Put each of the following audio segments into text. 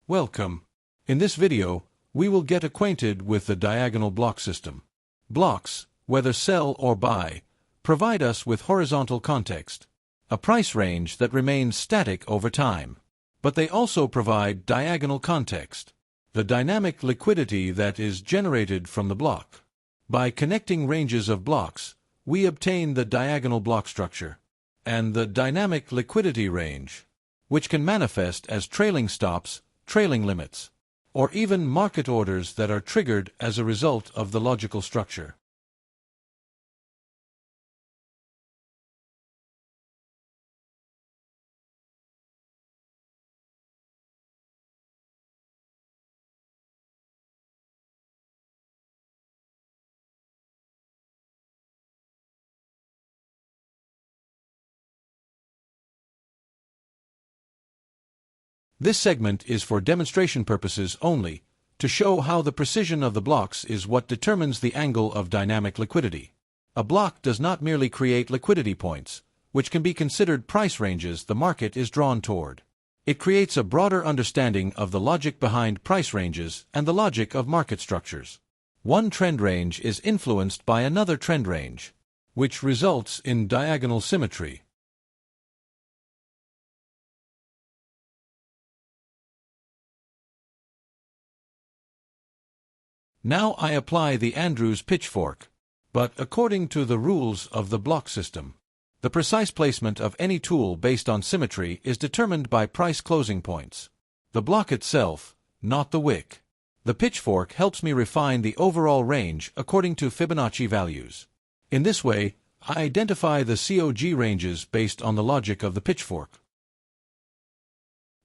Welcome. In this video, we will get acquainted with the diagonal block system. Blocks, whether sell or buy, provide us with horizontal context, a price range that remains static over time. But they also provide diagonal context, the dynamic liquidity that is generated from the block. By connecting ranges of blocks, we obtain the diagonal block structure and the dynamic liquidity range, which can manifest as trailing stops, trailing limits, or even market orders that are triggered as a result of the logical structure. This segment is for demonstration purposes only, to show how the precision of the blocks is what determines the angle of dynamic liquidity. A block does not merely create liquidity points, which can be considered price ranges the market is drawn toward. It creates a broader understanding of the logic behind price ranges and the logic of market structures. One trend range is influenced by another trend range, which results in diagonal symmetry. Now I apply the Andrews Pitchfork, but according to the rules of the block system. The precise placement of any tool based on symmetry is determined by price closing points. The block itself, not the wick. The pitchfork helps me refine the overall range according to Fibonacci values. In this way, I identify the COG ranges based on the logic of the pitchfork.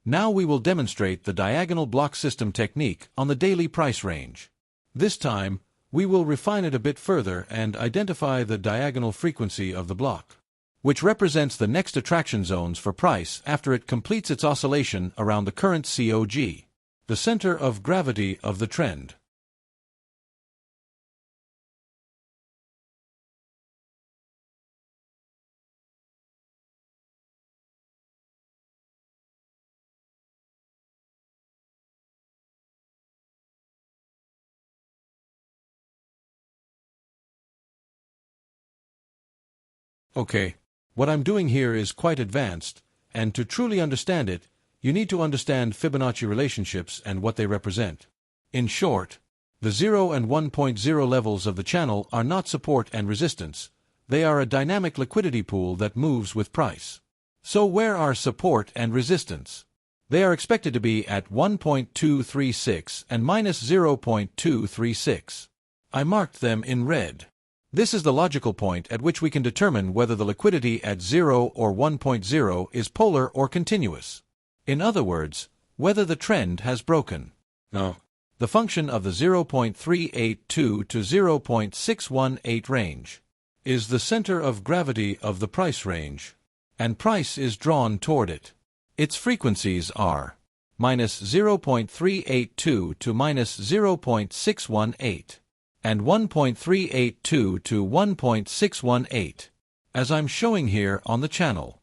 Now we will demonstrate the diagonal block system technique on the daily price range. This time, we will refine it a bit further and identify the diagonal frequency of the block, which represents the next attraction zones for price after it completes its oscillation around the current COG, the center of gravity of the trend. Okay, what I'm doing here is quite advanced, and to truly understand it, you need to understand Fibonacci relationships and what they represent. In short, the 0 and 1.0 levels of the channel are not support and resistance, they are a dynamic liquidity pool that moves with price. So where are support and resistance? They are expected to be at 1.236 and minus 0.236. I marked them in red. This is the logical point at which we can determine whether the liquidity at 0 or 1.0 is polar or continuous. In other words, whether the trend has broken. No. The function of the 0.382 to 0.618 range is the center of gravity of the price range, and price is drawn toward it. Its frequencies are minus 0.382 to minus 0.618. and 1.382 to 1.618, as I'm showing here on the channel.